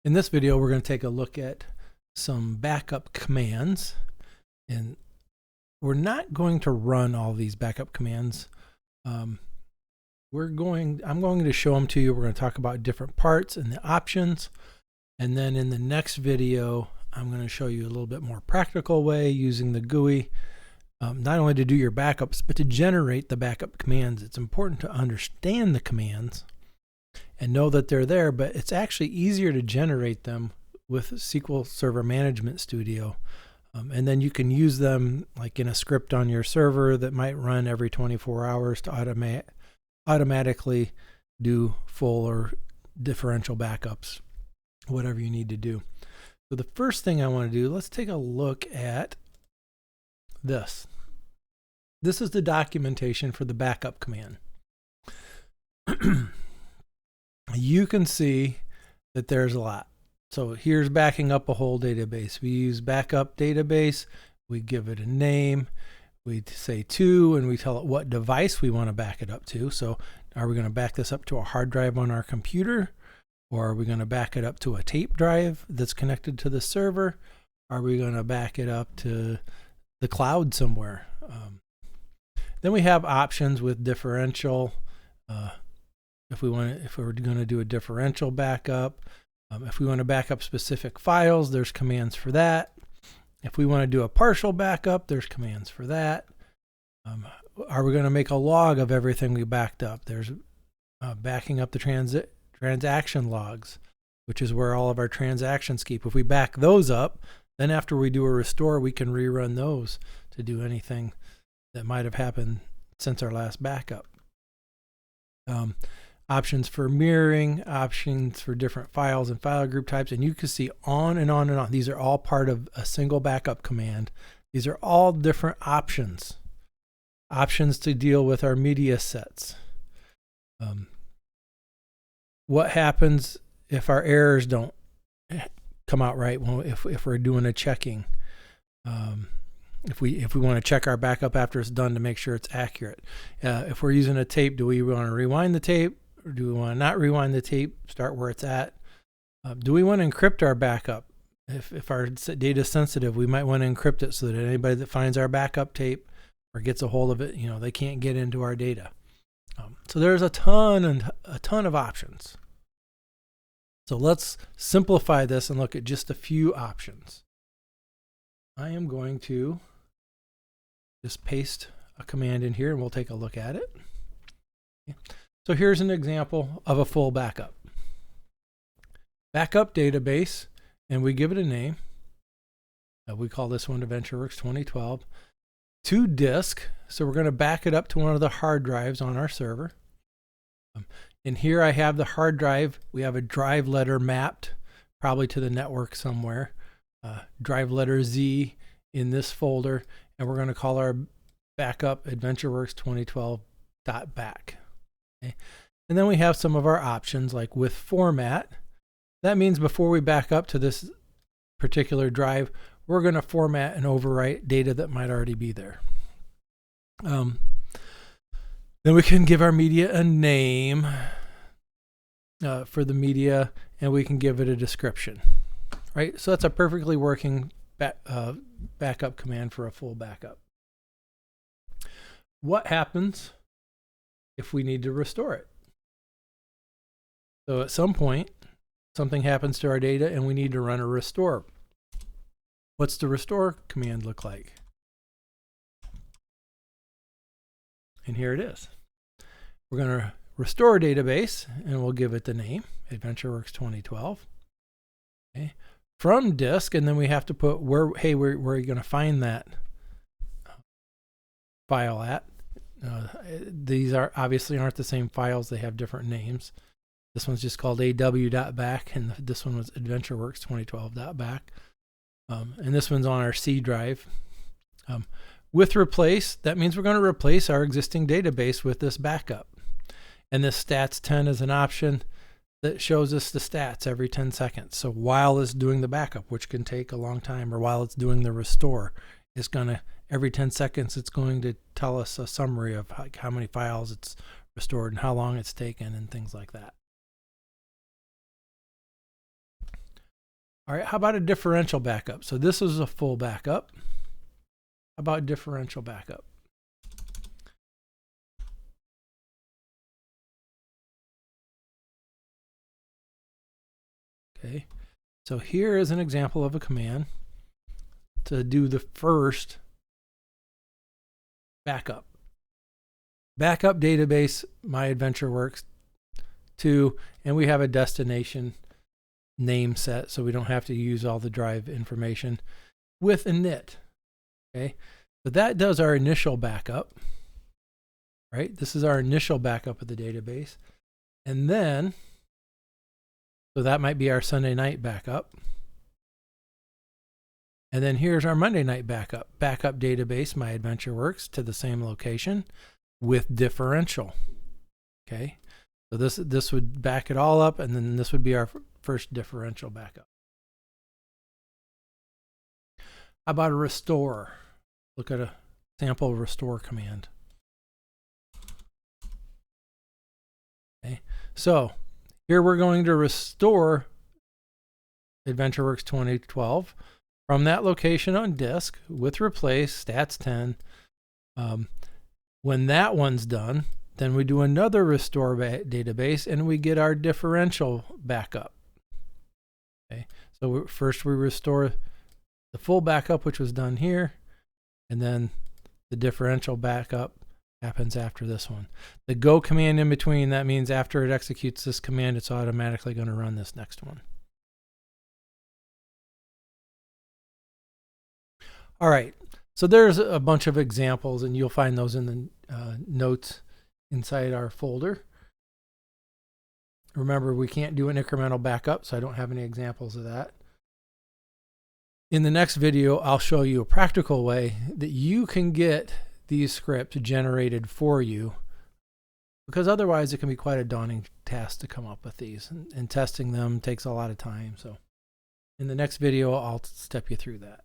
In this video, we're going to take a look at some backup commands, and we're not going to run all these backup commands. I'm going to show them to you. We're going to talk about different parts and the options, and then in the next video, I'm going to show you a little bit more practical way using the GUI, not only to do your backups, but to generate the backup commands. It's important to understand the commands and know that they're there, but it's actually easier to generate them with SQL Server Management Studio. And then you can use them like in a script on your server that might run every 24 hours to automatically do full or differential backups, whatever you need to do. So the first thing I want to do, let's take a look at this. This is the documentation for the backup command. You can see that there's a lot. So here's backing up a whole database. We use backup database. We give it a name. We say to, and we tell it what device we want to back it up to. So are we going to back this up to a hard drive on our computer? Or are we going to back it up to a tape drive that's connected to the server? Are we going to back it up to the cloud somewhere? Then we have options with differential. If we're going to do a differential backup, if we want to back up specific files, there's commands for that. If we want to do a partial backup, there's commands for that. Are we going to make a log of everything we backed up? There's backing up the transaction logs, which is where all of our transactions keep. If we back those up, then after we do a restore, we can rerun those to do anything that might have happened since our last backup. Options for mirroring, options for different files and file group types, and you can see on and on and on. These are all part of a single backup command. These are all different options. Options to deal with our media sets. What happens if our errors don't come out right if we're doing a checking? If we want to check our backup after it's done to make sure it's accurate. If we're using a tape, do we want to rewind the tape? Or do we want to not rewind the tape, start where it's at? Do we want to encrypt our backup? If our data is sensitive, we might want to encrypt it so that anybody that finds our backup tape or gets a hold of it, they can't get into our data. So there's a ton of options. So let's simplify this and look at just a few options. I am going to just paste a command in here and we'll take a look at it. Okay. So here's an example of a full backup. Backup database, and we give it a name. We call this one AdventureWorks 2012. To disk, so we're going to back it up to one of the hard drives on our server. And here I have the hard drive. We have a drive letter mapped, probably to the network somewhere. Drive letter Z in this folder, and we're going to call our backup AdventureWorks 2012.back. Okay. And then we have some of our options like with format. That means before we back up to this particular drive, we're going to format and overwrite data that might already be there. Then we can give our media a name for the media, and we can give it a description. Right? So that's a perfectly working backup command for a full backup. What happens if we need to restore it? So at some point, something happens to our data and we need to run a restore. What's the restore command look like? And here it is. We're going to restore a database and we'll give it the name, AdventureWorks 2012. Okay. From disk, and then we have to put where are you going to find that file at? These are obviously aren't the same files. They have different names. This one's just called aw.back, and this one was AdventureWorks 2012.back. And this one's on our C drive. With replace, that means we're going to replace our existing database with this backup. And this stats 10 is an option that shows us the stats every 10 seconds. So while it's doing the backup, which can take a long time, or while it's doing the restore, it's going to, every 10 seconds, it's going to tell us a summary of how many files it's restored and how long it's taken and things like that. All right, how about a differential backup? So this is a full backup. How about differential backup? Okay, so here is an example of a command to do the first backup. Backup database, MyAdventureWorks 2, and we have a destination name set so we don't have to use all the drive information with init. Okay, but that does our initial backup, right? This is our initial backup of the database. And then, so that might be our Sunday night backup. And then here's our Monday night backup. Backup database, MyAdventureWorks, to the same location with differential. Okay, so this would back it all up, and then this would be our first differential backup. How about a restore? Look at a sample restore command. Okay, so here we're going to restore AdventureWorks 2012 from that location on disk with replace stats 10. When that one's done, then we do another restore database and we get our differential backup. Okay, so first we restore the full backup, which was done here, and then the differential backup happens after this one. The go command in between, that means after it executes this command, it's automatically going to run this next one. All right, so there's a bunch of examples, and you'll find those in the notes inside our folder. Remember, we can't do an incremental backup, so I don't have any examples of that. In the next video, I'll show you a practical way that you can get these scripts generated for you, because otherwise it can be quite a daunting task to come up with these, and testing them takes a lot of time. So in the next video, I'll step you through that.